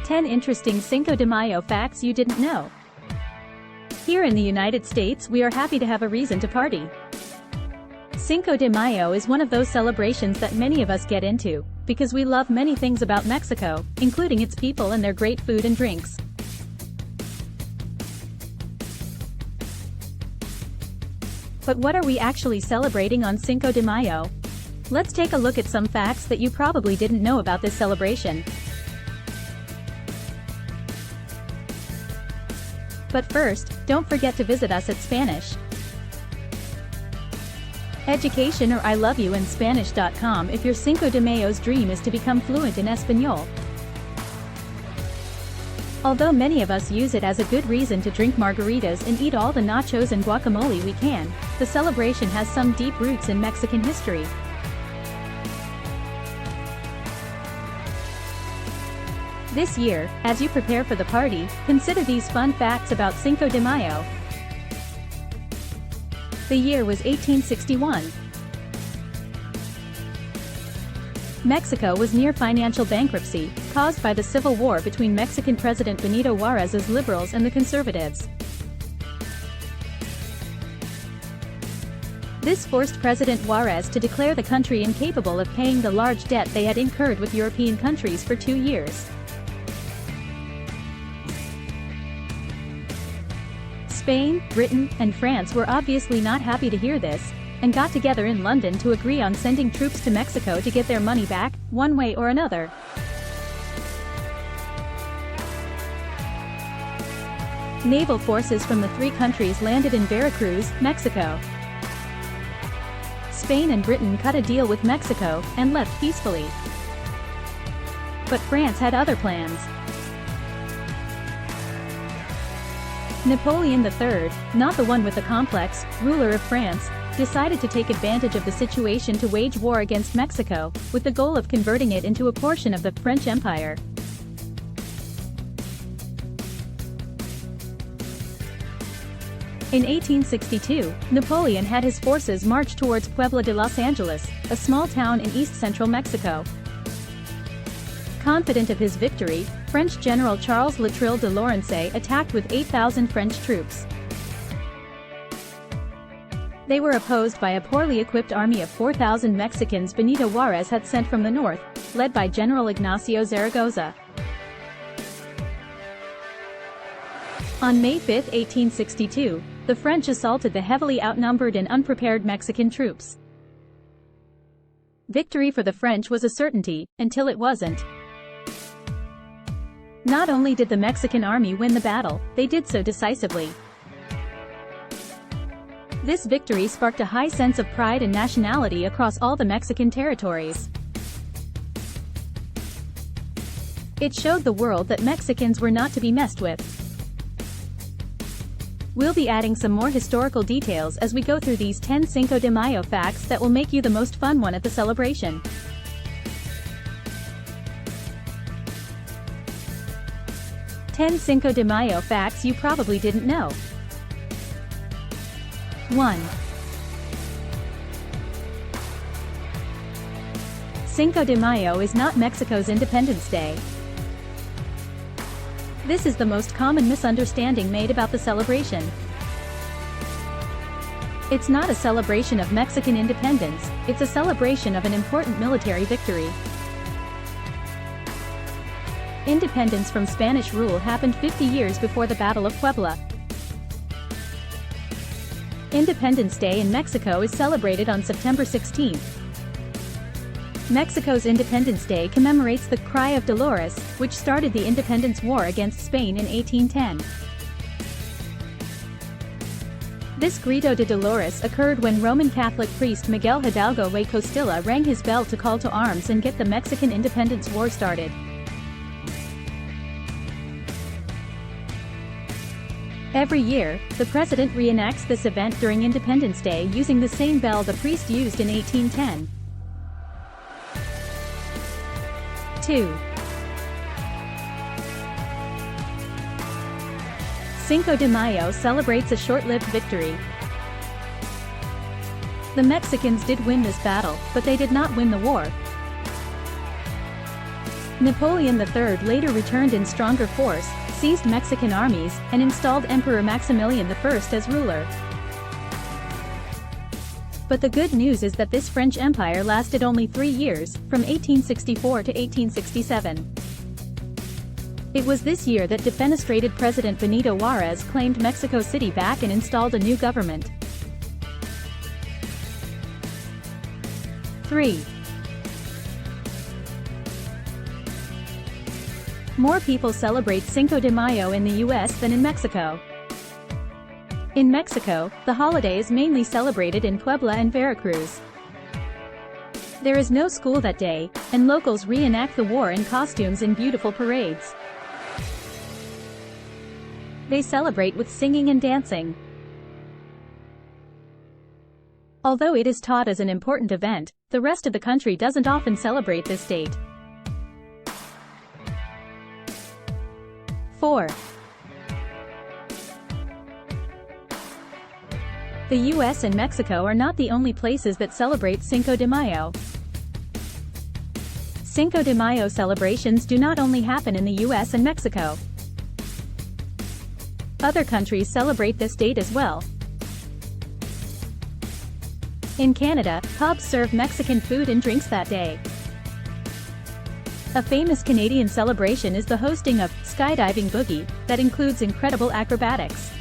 10 interesting Cinco de Mayo facts you didn't know. Here in the United States, we are happy to have a reason to party. Cinco de Mayo is one of those celebrations that many of us get into, because we love many things about Mexico, including its people and their great food and drinks. But what are we actually celebrating on Cinco de Mayo? Let's take a look at some facts that you probably didn't know about this celebration. But first, don't forget to visit us at Spanish.Education or I love you in Spanish.com if your Cinco de Mayo's dream is to become fluent in Espanol. Although many of us use it as a good reason to drink margaritas and eat all the nachos and guacamole we can, the celebration has some deep roots in Mexican history. This year, as you prepare for the party, consider these fun facts about Cinco de Mayo. The year was 1861. Mexico was near financial bankruptcy, caused by the civil war between Mexican President Benito Juárez's liberals and the conservatives. This forced President Juárez to declare the country incapable of paying the large debt they had incurred with European countries for 2 years. Spain, Britain, and France were obviously not happy to hear this, and got together in London to agree on sending troops to Mexico to get their money back, one way or another. Naval forces from the 3 countries landed in Veracruz, Mexico. Spain and Britain cut a deal with Mexico, and left peacefully. But France had other plans. Napoleon III, not the one with the complex, ruler of France, decided to take advantage of the situation to wage war against Mexico, with the goal of converting it into a portion of the French Empire. In 1862, Napoleon had his forces march towards Puebla de Los Angeles, a small town in east-central Mexico. Confident of his victory, French General Charles Latreille de Lorence attacked with 8,000 French troops. They were opposed by a poorly equipped army of 4,000 Mexicans Benito Juárez had sent from the north, led by General Ignacio Zaragoza. On May 5, 1862, the French assaulted the heavily outnumbered and unprepared Mexican troops. Victory for the French was a certainty, until it wasn't. Not only did the Mexican army win the battle, they did so decisively. This victory sparked a high sense of pride and nationality across all the Mexican territories. It showed the world that Mexicans were not to be messed with. We'll be adding some more historical details as we go through these 10 Cinco de Mayo facts that will make you the most fun one at the celebration. Ten Cinco de Mayo facts you probably didn't know. 1. Cinco de Mayo is not Mexico's Independence Day. This is the most common misunderstanding made about the celebration. It's not a celebration of Mexican independence, it's a celebration of an important military victory. Independence from Spanish rule happened 50 years before the Battle of Puebla. Independence Day in Mexico is celebrated on September 16. Mexico's Independence Day commemorates the Cry of Dolores, which started the Independence War against Spain in 1810. This Grito de Dolores occurred when Roman Catholic priest Miguel Hidalgo y Costilla rang his bell to call to arms and get the Mexican Independence War started. Every year, the president reenacts this event during Independence Day using the same bell the priest used in 1810. 2. Cinco de Mayo celebrates a short-lived victory. The Mexicans did win this battle, but they did not win the war. Napoleon III later returned in stronger force, seized Mexican armies, and installed Emperor Maximilian I as ruler. But the good news is that this French Empire lasted only 3 years, from 1864 to 1867. It was this year that defenestrated President Benito Juárez claimed Mexico City back and installed a new government. 3. More people celebrate Cinco de Mayo in the US than in Mexico. In Mexico, the holiday is mainly celebrated in Puebla and Veracruz. There is no school that day, and locals reenact the war in costumes in beautiful parades. They celebrate with singing and dancing. Although it is taught as an important event, the rest of the country doesn't often celebrate this date. 4. The US and Mexico are not the only places that celebrate Cinco de Mayo. Cinco de Mayo celebrations do not only happen in the US and Mexico. Other countries celebrate this date as well. In Canada, pubs serve Mexican food and drinks that day. A famous Canadian celebration is the hosting of skydiving boogie that includes incredible acrobatics.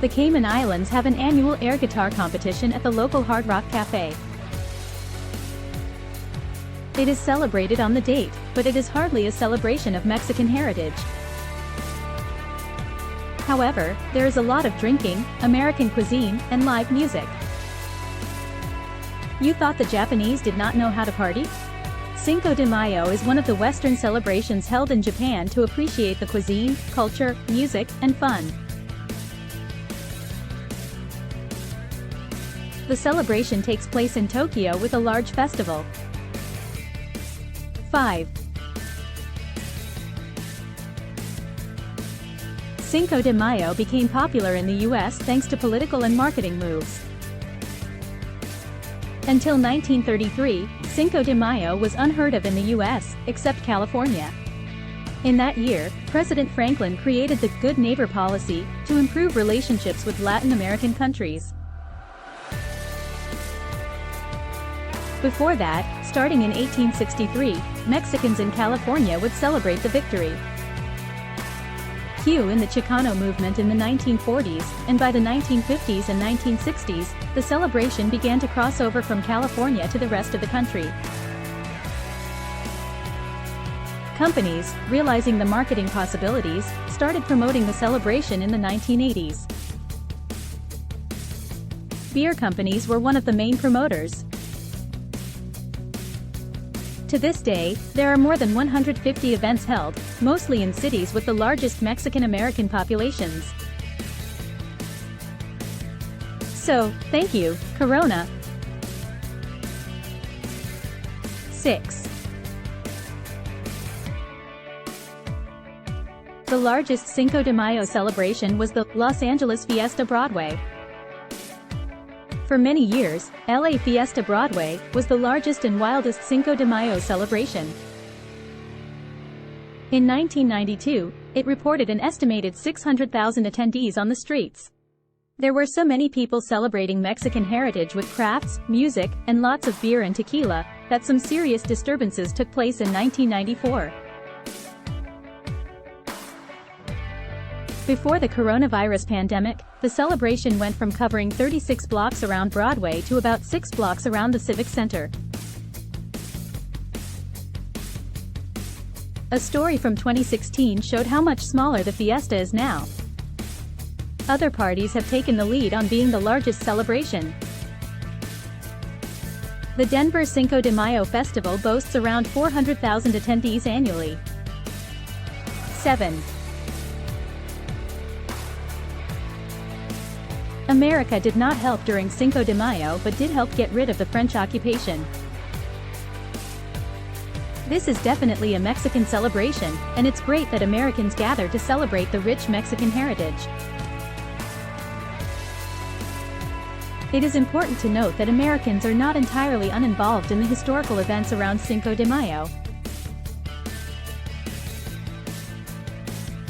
The Cayman Islands have an annual air guitar competition at the local Hard Rock Cafe. It is celebrated on the date, but it is hardly a celebration of Mexican heritage. However, there is a lot of drinking, American cuisine, and live music. You thought the Japanese did not know how to party? Cinco de Mayo is one of the Western celebrations held in Japan to appreciate the cuisine, culture, music, and fun. The celebration takes place in Tokyo with a large festival. 5. Cinco de Mayo became popular in the US thanks to political and marketing moves. Until 1933, Cinco de Mayo was unheard of in the US, except California. In that year, President Franklin created the Good Neighbor policy to improve relationships with Latin American countries. Before that, starting in 1863, Mexicans in California would celebrate the victory. Cue in the Chicano movement in the 1940s, and by the 1950s and 1960s, the celebration began to cross over from California to the rest of the country. Companies, realizing the marketing possibilities, started promoting the celebration in the 1980s. Beer companies were one of the main promoters. To this day, there are more than 150 events held, mostly in cities with the largest Mexican-American populations. So, thank you, Corona. 6. The largest Cinco de Mayo celebration was the Los Angeles Fiesta Broadway. For many years, LA Fiesta Broadway was the largest and wildest Cinco de Mayo celebration. In 1992, it reported an estimated 600,000 attendees on the streets. There were so many people celebrating Mexican heritage with crafts, music, and lots of beer and tequila, that some serious disturbances took place in 1994. Before the coronavirus pandemic, the celebration went from covering 36 blocks around Broadway to about 6 blocks around the Civic Center. A story from 2016 showed how much smaller the fiesta is now. Other parties have taken the lead on being the largest celebration. The Denver Cinco de Mayo Festival boasts around 400,000 attendees annually. 7. America did not help during Cinco de Mayo but did help get rid of the French occupation. This is definitely a Mexican celebration, and it's great that Americans gather to celebrate the rich Mexican heritage. It is important to note that Americans are not entirely uninvolved in the historical events around Cinco de Mayo.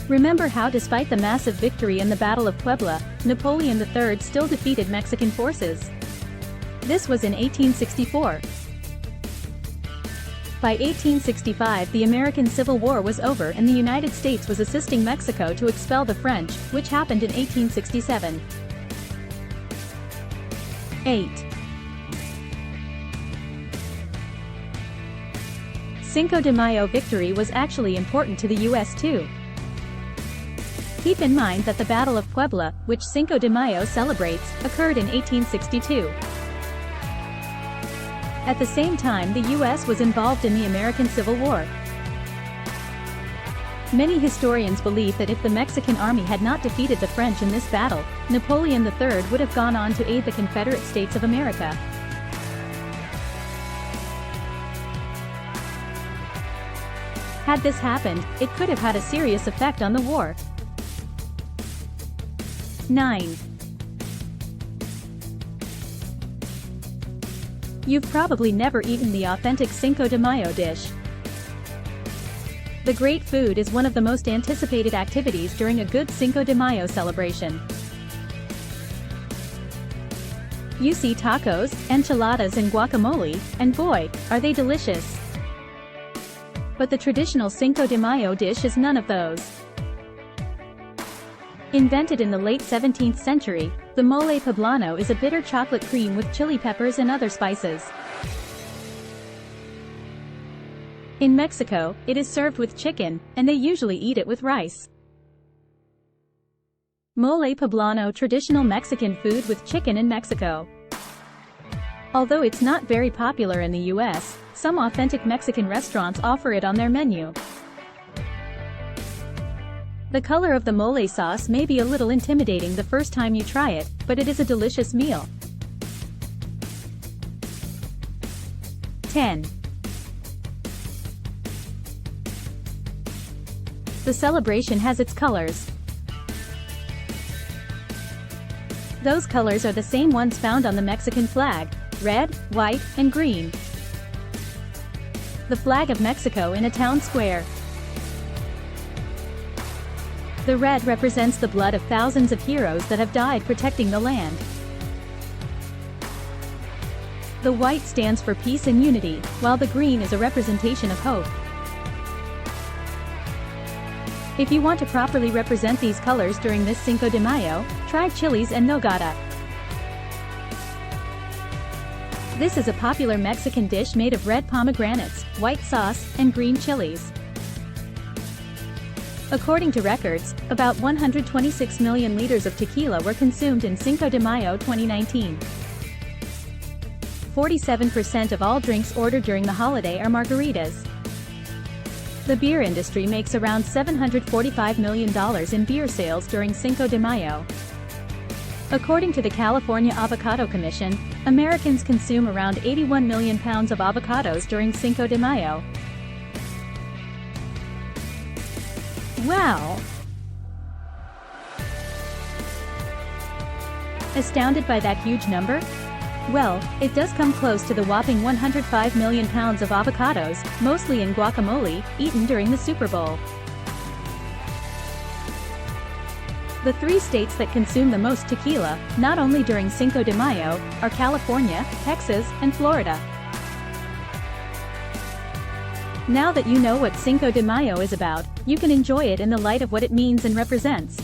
Remember how, despite the massive victory in the Battle of Puebla, Napoleon III still defeated Mexican forces. This was in 1864. By 1865, the American Civil War was over and the United States was assisting Mexico to expel the French, which happened in 1867. 8. Cinco de Mayo victory was actually important to the U.S. too. Keep in mind that the Battle of Puebla, which Cinco de Mayo celebrates, occurred in 1862. At the same time, the U.S. was involved in the American Civil War. Many historians believe that if the Mexican army had not defeated the French in this battle, Napoleon III would have gone on to aid the Confederate States of America. Had this happened, it could have had a serious effect on the war. 9. You've probably never eaten the authentic Cinco de Mayo dish. The great food is one of the most anticipated activities during a good Cinco de Mayo celebration. You see tacos, enchiladas and guacamole, and boy, are they delicious. But the traditional Cinco de Mayo dish is none of those. Invented in the late 17th century, the mole poblano is a bitter chocolate cream with chili peppers and other spices. In Mexico, it is served with chicken, and they usually eat it with rice. Mole poblano, traditional Mexican food with chicken in Mexico. Although it's not very popular in the US, some authentic Mexican restaurants offer it on their menu. The color of the mole sauce may be a little intimidating the first time you try it, but it is a delicious meal. 10. The celebration has its colors. Those colors are the same ones found on the Mexican flag: red, white, and green. The flag of Mexico in a town square. The red represents the blood of thousands of heroes that have died protecting the land. The white stands for peace and unity, while the green is a representation of hope. If you want to properly represent these colors during this Cinco de Mayo, try chilies en nogada. This is a popular Mexican dish made of red pomegranates, white sauce, and green chilies. According to records, about 126 million liters of tequila were consumed in Cinco de Mayo 2019. 47% of all drinks ordered during the holiday are margaritas. The beer industry makes around $745 million in beer sales during Cinco de Mayo. According to the California Avocado Commission, Americans consume around 81 million pounds of avocados during Cinco de Mayo. Wow! Astounded by that huge number? Well, it does come close to the whopping 105 million pounds of avocados, mostly in guacamole, eaten during the Super Bowl. The three states that consume the most tequila, not only during Cinco de Mayo, are California, Texas, and Florida. Now that you know what Cinco de Mayo is about, you can enjoy it in the light of what it means and represents.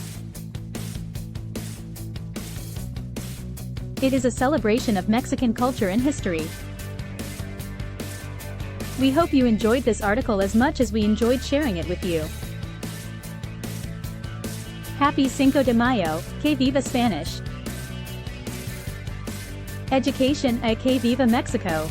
It is a celebration of Mexican culture and history. We hope you enjoyed this article as much as we enjoyed sharing it with you. Happy Cinco de Mayo, que viva Spanish. Education, que viva Mexico.